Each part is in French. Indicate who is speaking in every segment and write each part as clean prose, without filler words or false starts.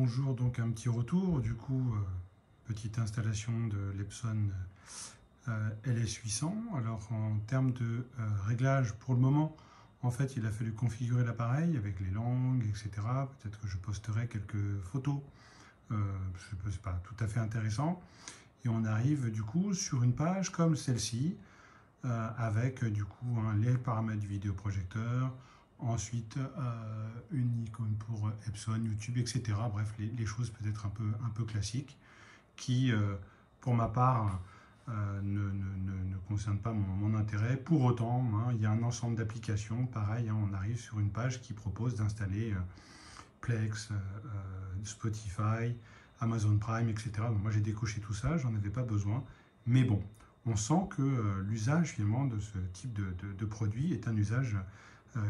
Speaker 1: bonjour, donc un petit retour, du coup, petite installation de l'Epson LS800. Alors en termes de réglage, pour le moment, en fait, il a fallu configurer l'appareil avec les langues, etc. Peut-être que je posterai quelques photos, c'est pas tout à fait intéressant. Et on arrive du coup sur une page comme celle-ci, avec du coup les paramètres du vidéoprojecteur, ensuite une icône pour Epson, YouTube, etc. Bref, les choses peut-être un peu classiques qui, pour ma part, ne concernent pas mon intérêt. Pour autant, il y a un ensemble d'applications. Pareil, on arrive sur une page qui propose d'installer Plex, Spotify, Amazon Prime, etc. Bon, moi, j'ai décoché tout ça, j'en avais pas besoin. Mais bon, on sent que l'usage finalement de ce type de produit est un usage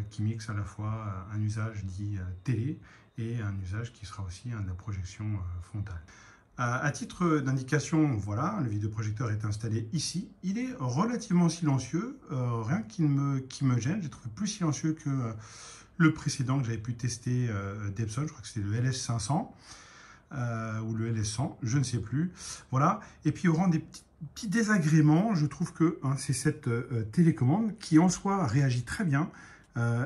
Speaker 1: qui mixe à la fois un usage dit télé et un usage qui sera aussi de la projection frontale. À titre d'indication, voilà, le vidéoprojecteur est installé ici. Il est relativement silencieux, rien qui me gêne. J'ai trouvé plus silencieux que le précédent que j'avais pu tester d'Epson. Je crois que c'était le LS500 ou le LS100, je ne sais plus. Voilà. Et puis au rang des petits désagréments, je trouve que c'est cette télécommande qui en soi réagit très bien.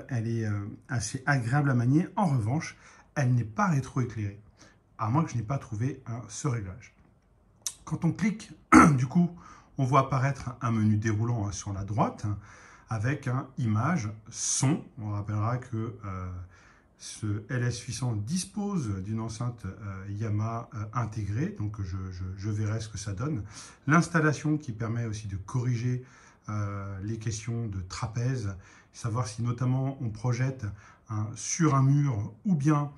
Speaker 1: Elle est assez agréable à manier. En revanche, elle n'est pas rétroéclairée, à moins que je n'ai pas trouvé ce réglage. Quand on clique, du coup, on voit apparaître un menu déroulant sur la droite avec image, son. On rappellera que ce LS800 dispose d'une enceinte Yamaha intégrée, donc je verrai ce que ça donne. L'installation qui permet aussi de corriger les questions de trapèze, savoir si notamment on projette sur un mur ou bien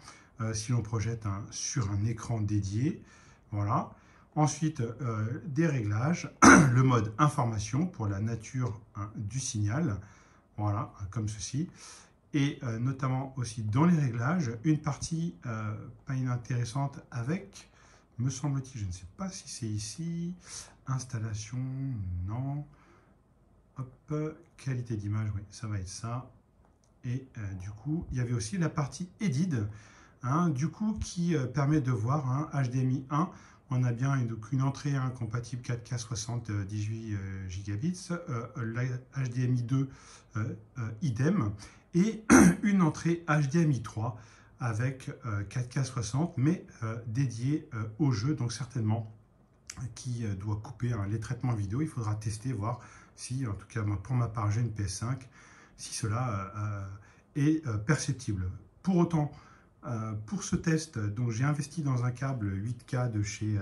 Speaker 1: si l'on projette sur un écran dédié. Voilà. Ensuite, des réglages, le mode information pour la nature du signal, voilà, comme ceci. Et notamment aussi dans les réglages, une partie pas inintéressante avec, me semble-t-il, je ne sais pas si c'est ici, installation, non, hop, qualité d'image, oui, ça va être ça. Et du coup, il y avait aussi la partie Edit, du coup, qui permet de voir HDMI 1. On a bien une entrée compatible 4K 78 gigabits, la HDMI 2 idem, et une entrée HDMI 3 avec 4K 60, mais dédiée au jeu, donc certainement qui doit couper les traitements vidéo. Il faudra tester, voir si, en tout cas pour ma part, j'ai une PS5, si cela est perceptible. Pour autant, pour ce test, donc j'ai investi dans un câble 8K de chez,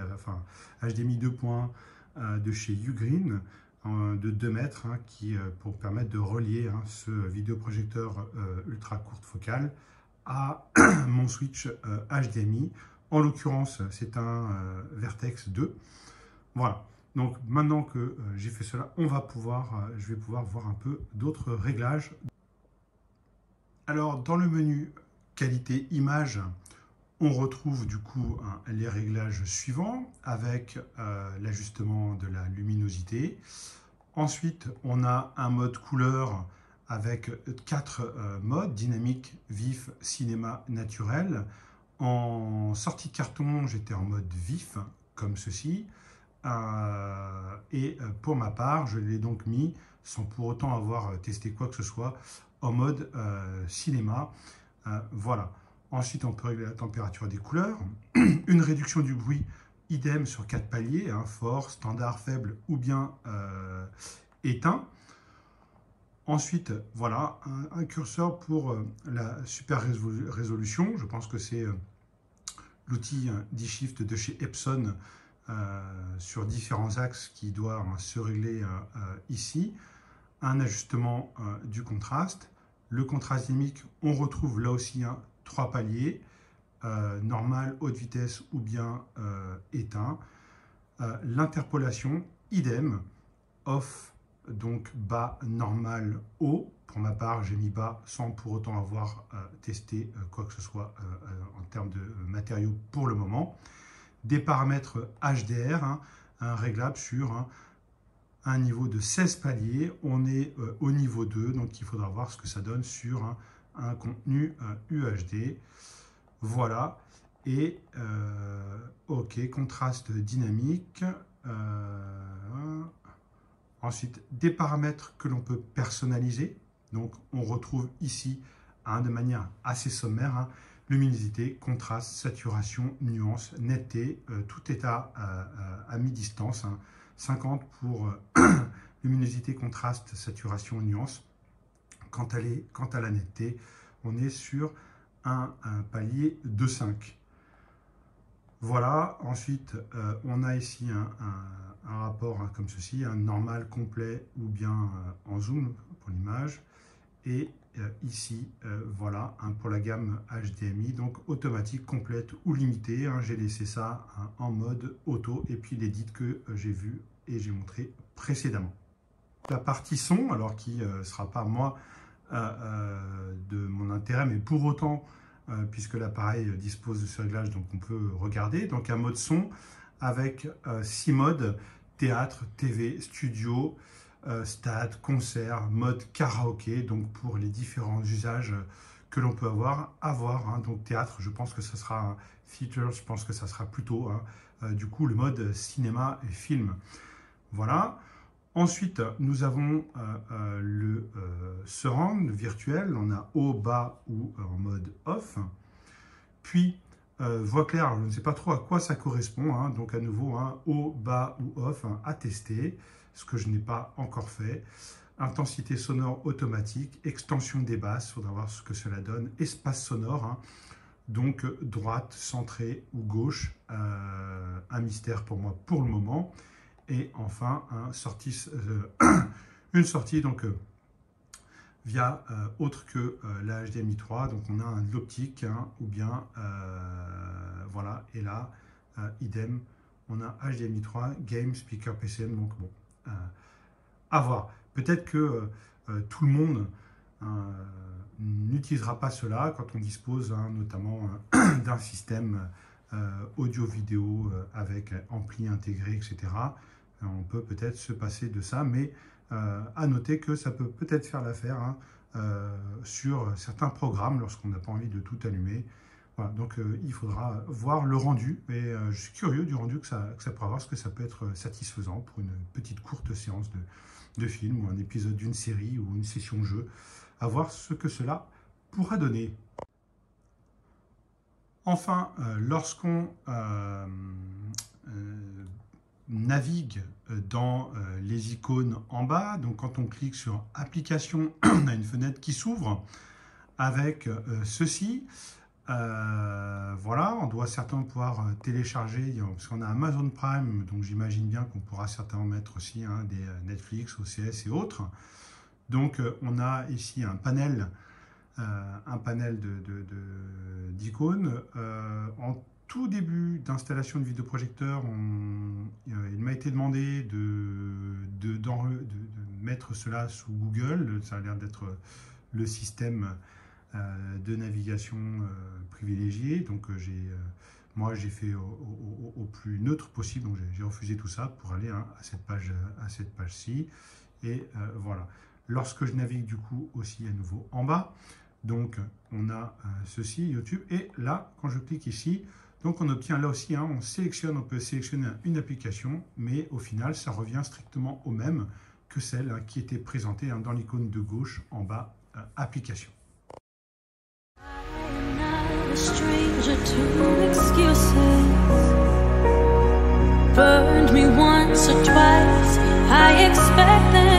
Speaker 1: HDMI 2.1 de chez Ugreen de 2 mètres qui, pour permettre de relier ce vidéoprojecteur ultra courte focale à mon switch HDMI. En l'occurrence, c'est un Vertex 2. Voilà. Donc maintenant que j'ai fait cela, je vais pouvoir voir un peu d'autres réglages. Alors dans le menu qualité image, on retrouve du coup les réglages suivants avec l'ajustement de la luminosité. Ensuite, on a un mode couleur avec 4 modes, dynamique, vif, cinéma, naturel. En sortie de carton, j'étais en mode vif, comme ceci. Et pour ma part, je l'ai donc mis, sans pour autant avoir testé quoi que ce soit, en mode cinéma. Voilà. Ensuite, on peut régler la température des couleurs. Une réduction du bruit, idem sur 4 paliers, fort, standard, faible ou bien éteint. Ensuite, voilà, un curseur pour la super résolution. Je pense que c'est l'outil D-Shift de chez Epson sur différents axes qui doit se régler ici. Un ajustement du contraste. Le contraste dynamique, on retrouve là aussi 3 paliers, normal, haute vitesse ou bien éteint. L'interpolation, idem, off, donc bas, normal, haut. Pour ma part, j'ai mis bas sans pour autant avoir testé quoi que ce soit en termes de matériaux pour le moment. Des paramètres HDR, réglables sur un niveau de 16 paliers. On est au niveau 2, donc il faudra voir ce que ça donne sur un contenu UHD. Voilà. Et OK, contraste dynamique. Ensuite, des paramètres que l'on peut personnaliser. Donc, on retrouve ici, de manière assez sommaire, luminosité, contraste, saturation, nuance, netteté. Tout est à mi-distance. 50 pour luminosité, contraste, saturation, nuance. Quant à la netteté, on est sur un palier de 5. Voilà, ensuite on a ici un rapport comme ceci, un normal complet ou bien en zoom pour l'image. Et ici, voilà, pour la gamme HDMI, donc automatique, complète ou limitée. J'ai laissé ça en mode auto et puis l'édit que j'ai vu et j'ai montré précédemment. La partie son, alors qui ne sera pas moi de mon intérêt, mais pour autant, puisque l'appareil dispose de ce réglage, donc on peut regarder. Donc un mode son avec 6 modes: théâtre, TV, studio, stade, concert, mode karaoké, donc pour les différents usages que l'on peut avoir. Donc théâtre, je pense que ça sera feature, je pense que ça sera plutôt du coup le mode cinéma et film. Voilà. Ensuite, nous avons le surround virtuel, on a haut, bas ou en mode off. Puis, voix claire, je ne sais pas trop à quoi ça correspond, donc à nouveau, haut, bas ou off, à tester, ce que je n'ai pas encore fait. Intensité sonore automatique, extension des basses, il faudra voir ce que cela donne. Espace sonore, donc droite, centrée ou gauche, un mystère pour moi pour le moment. Et enfin, une sortie donc via autre que la HDMI 3. Donc on a de l'optique ou bien voilà. Et là, idem, on a HDMI 3, Game, Speaker, PCM. Donc bon, à voir. Peut-être que tout le monde n'utilisera pas cela quand on dispose notamment d'un système audio-vidéo avec ampli intégré, etc. On peut peut-être se passer de ça, mais à noter que ça peut peut-être faire l'affaire sur certains programmes lorsqu'on n'a pas envie de tout allumer. Voilà, donc il faudra voir le rendu, et je suis curieux du rendu que ça pourra avoir, parce que ça peut être satisfaisant pour une petite courte séance de film ou un épisode d'une série ou une session jeu, à voir ce que cela pourra donner. Enfin, lorsqu'on navigue dans les icônes en bas, donc quand on clique sur application, on a une fenêtre qui s'ouvre avec ceci. Voilà, on doit certainement pouvoir télécharger, parce qu'on a Amazon Prime, donc j'imagine bien qu'on pourra certainement mettre aussi des Netflix, OCS et autres. Donc on a ici un panel d'icônes. En tout début d'installation de vidéoprojecteur, il m'a été demandé de mettre cela sous Google. Ça a l'air d'être le système de navigation privilégié. Donc moi j'ai fait au plus neutre possible, donc j'ai refusé tout ça pour aller à cette page-ci. Et voilà. Lorsque je navigue du coup aussi à nouveau en bas, donc on a ceci, YouTube, et là quand je clique ici, donc on obtient là aussi, on peut sélectionner une application, mais au final ça revient strictement au même que celle qui était présentée dans l'icône de gauche en bas, application. Burned me once or twice, I expect that